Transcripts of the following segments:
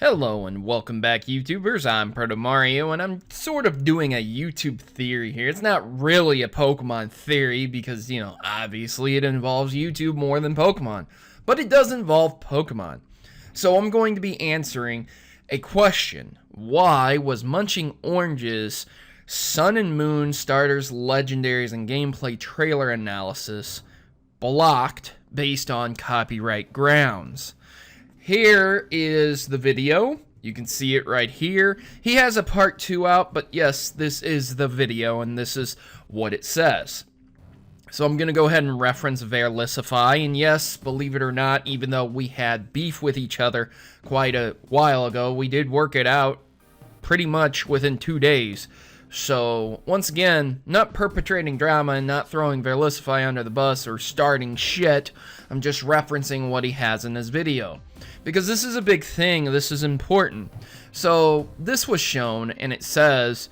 Hello and welcome back, YouTubers. I'm Protomario, and I'm sort of doing a YouTube theory here. It's not really a Pokemon theory because, obviously it involves YouTube more than Pokemon. But it does involve Pokemon. So I'm going to be answering a question. Why was MunchingOrange's Sun and Moon Starters, Legendaries, and Gameplay trailer analysis blocked based on copyright grounds? Here is the video. You can see it right here. He has a part 2 out, but yes, this is the video, and this is what it says. So I'm going to go ahead and reference Verlisify, and yes, believe it or not, even though we had beef with each other quite a while ago, we did work it out pretty much within 2 days. So, once again, not perpetrating drama and not throwing Verlisify under the bus or starting shit. I'm just referencing what he has in his video. Because this is a big thing, this is important. So, this was shown, and it says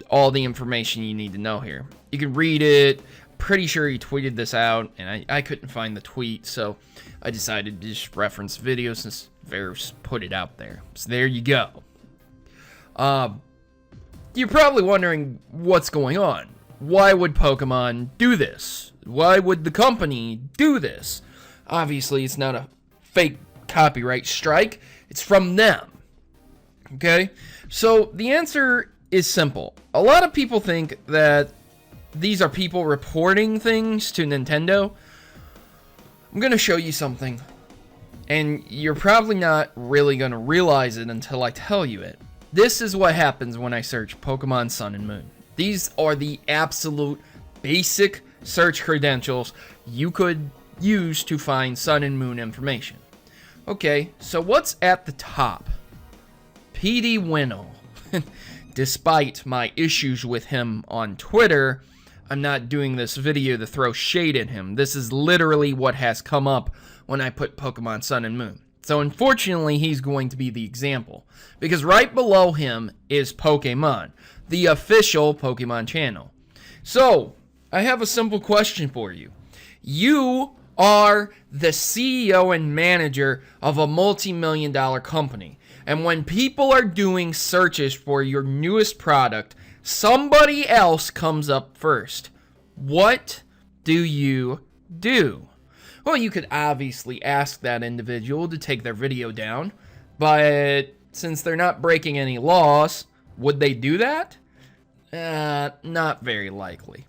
all the information you need to know here. You can read it. Pretty sure he tweeted this out, and I couldn't find the tweet, so I decided to just reference video since Ver's put it out there. So, there you go. You're probably wondering what's going on. Why would Pokemon do this? Why would the company do this? Obviously, it's not a fake copyright strike. It's from them. Okay? So, the answer is simple. A lot of people think that these are people reporting things to Nintendo. I'm going to show you something. And you're probably not really going to realize it until I tell you it. This is what happens when I search Pokemon Sun and Moon. These are the absolute basic search credentials you could use to find Sun and Moon information. Okay, so what's at the top? PD Winnow. Despite my issues with him on Twitter, I'm not doing this video to throw shade at him. This is literally what has come up when I put Pokemon Sun and Moon. So unfortunately, he's going to be the example. Because right below him is Pokemon, the official Pokemon channel. So, I have a simple question for you. You are the CEO and manager of a multi-million-dollar company. And when people are doing searches for your newest product, somebody else comes up first. What do you do? Well, you could obviously ask that individual to take their video down, but since they're not breaking any laws, would they do that? Not very likely.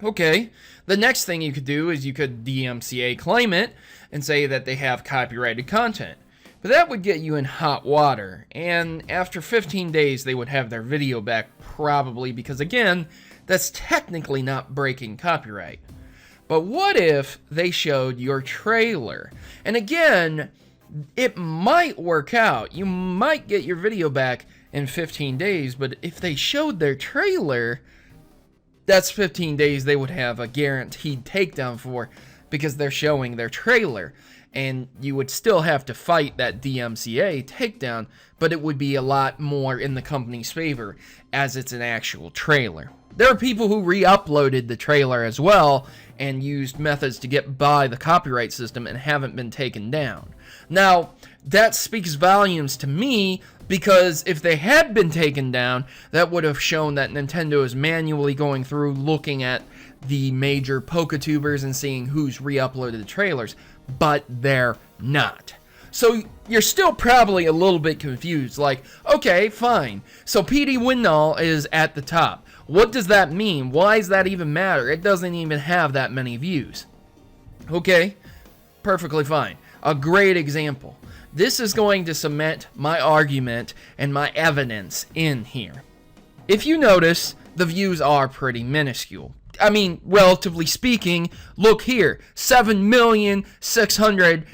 Okay, the next thing you could do is you could DMCA claim it and say that they have copyrighted content. But that would get you in hot water, and after 15 days they would have their video back probably because, again, that's technically not breaking copyright. But what if they showed your trailer? And again, it might work out. You might get your video back in 15 days, but if they showed their trailer, that's 15 days they would have a guaranteed takedown for because they're showing their trailer. And you would still have to fight that DMCA takedown, but it would be a lot more in the company's favor as it's an actual trailer. There are people who re-uploaded the trailer as well and used methods to get by the copyright system and haven't been taken down. Now, that speaks volumes to me because if they had been taken down, that would have shown that Nintendo is manually going through looking at the major PokeTubers and seeing who's re-uploaded the trailers, but they're not. So you're still probably a little bit confused, like, okay, fine. So PD Winnow is at the top. What does that mean? Why does that even matter? It doesn't even have that many views. Okay, perfectly fine. A great example. This is going to cement my argument and my evidence in here. If you notice, the views are pretty minuscule. I mean, relatively speaking, look here, 7,600,000,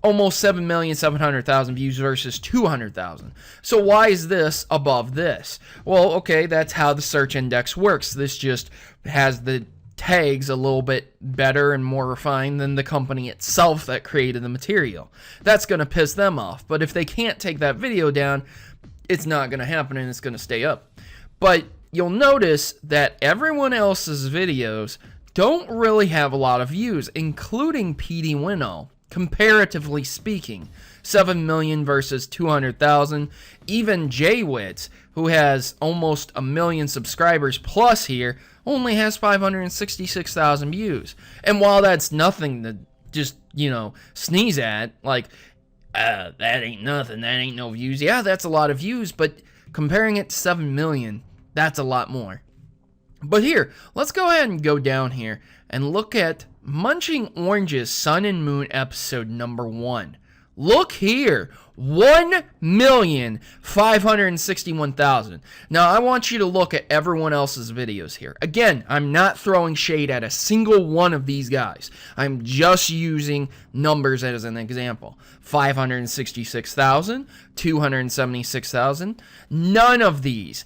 almost 7,700,000 views versus 200,000. So why is this above this? Well, okay, that's how the search index works. This just has the tags a little bit better and more refined than the company itself that created the material. That's going to piss them off. But if they can't take that video down, it's not going to happen and it's going to stay up. But you'll notice that everyone else's videos don't really have a lot of views, including PD Winnow, comparatively speaking. 7 million versus 200,000. Even Jwitz, who has almost 1 million subscribers plus here, only has 566,000 views. And while that's nothing to just, sneeze at, like, that ain't nothing, that ain't no views. Yeah, that's a lot of views, but comparing it to 7 million, that's a lot more. But here, let's go ahead and go down here and look at Munching Orange's Sun and Moon episode number 1. Look here, 1,561,000. Now, I want you to look at everyone else's videos here. Again, I'm not throwing shade at a single one of these guys. I'm just using numbers as an example. 566,000, 276,000. None of these,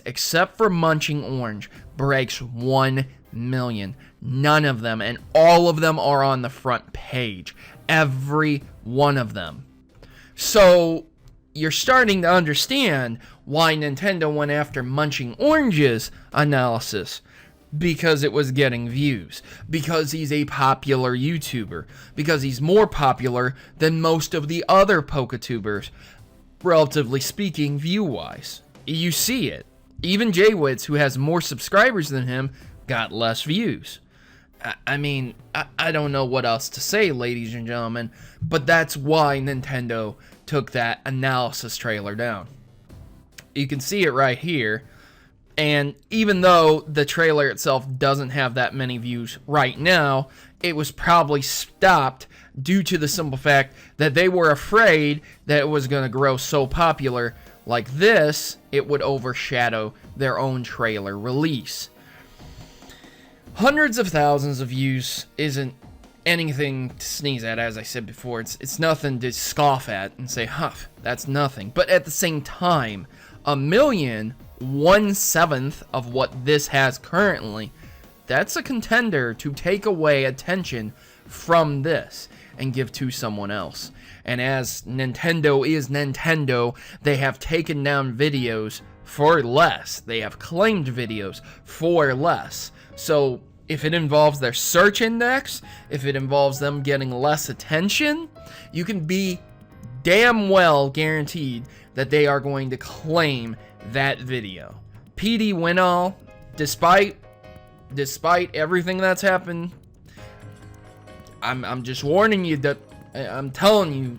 except for Munching Orange, breaks 1 million. None of them, and all of them are on the front page. Every one of them. So you're starting to understand why Nintendo went after Munching Orange's analysis, because it was getting views, because he's a popular YouTuber, because he's more popular than most of the other Poketubers, relatively speaking, view-wise. You see it. Even Jwitz, who has more subscribers than him, got less views. I mean, I don't know what else to say, ladies and gentlemen, but that's why Nintendo took that analysis trailer down. You can see it right here, and even though the trailer itself doesn't have that many views right now, it was probably stopped due to the simple fact that they were afraid that it was going to grow so popular like this, it would overshadow their own trailer release. Hundreds of thousands of views isn't anything to sneeze at, as I said before. It's nothing to scoff at and say, huff, that's nothing. But at the same time, 1 million, 1/7 of what this has currently, that's a contender to take away attention from this and give to someone else. And as Nintendo is Nintendo, they have taken down videos for less. They have claimed videos for less. So if it involves their search index, if it involves them getting less attention, you can be damn well guaranteed that they are going to claim that video. PD Winall, despite everything that's happened, I'm just warning you that I'm telling you,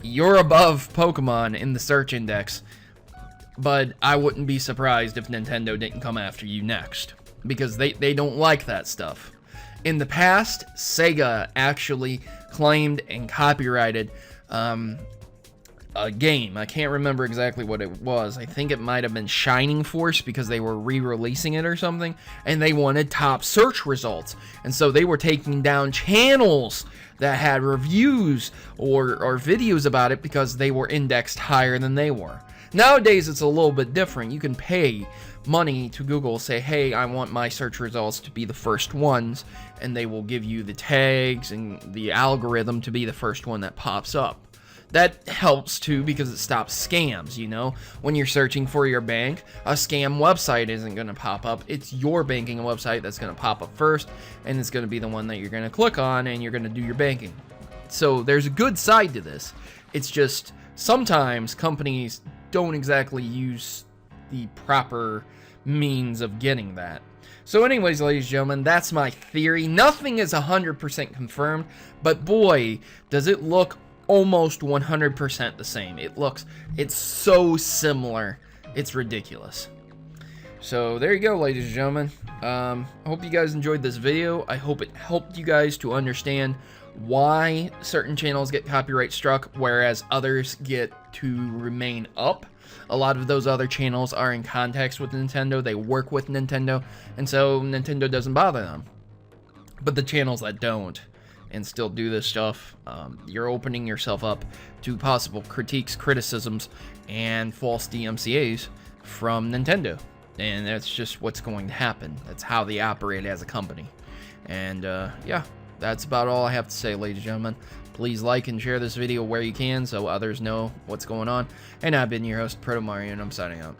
you're above Pokemon in the search index. But I wouldn't be surprised if Nintendo didn't come after you next, because they don't like that stuff. In the past, Sega actually claimed and copyrighted a game. I can't remember exactly what it was. I think it might have been Shining Force, because they were re-releasing it or something, and they wanted top search results. And so they were taking down channels that had reviews or videos about it because they were indexed higher than they were. Nowadays, it's a little bit different. You can pay money to Google, say, hey, I want my search results to be the first ones, and they will give you the tags and the algorithm to be the first one that pops up. That helps too, because it stops scams, When you're searching for your bank, a scam website isn't going to pop up. It's your banking website that's going to pop up first, and it's going to be the one that you're going to click on, and you're going to do your banking. So there's a good side to this. It's just sometimes companies don't exactly use the proper means of getting that. So anyways, ladies and gentlemen, that's my theory. Nothing is 100% confirmed, but boy, does it look almost 100% the same. It's so similar, it's ridiculous. So there you go, ladies and gentlemen. I hope you guys enjoyed this video. I hope it helped you guys to understand why certain channels get copyright struck, whereas others get to remain up. A lot of those other channels are in context with Nintendo. They work with Nintendo, and so Nintendo doesn't bother them. But the channels that don't and still do this stuff, you're opening yourself up to possible critiques, criticisms, and false DMCAs from Nintendo. And that's just what's going to happen. That's how they operate as a company. And yeah, that's about all I have to say, ladies and gentlemen. Please like and share this video where you can so others know what's going on. And I've been your host, Protomario, and I'm signing out.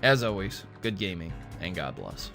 As always, good gaming, and God bless.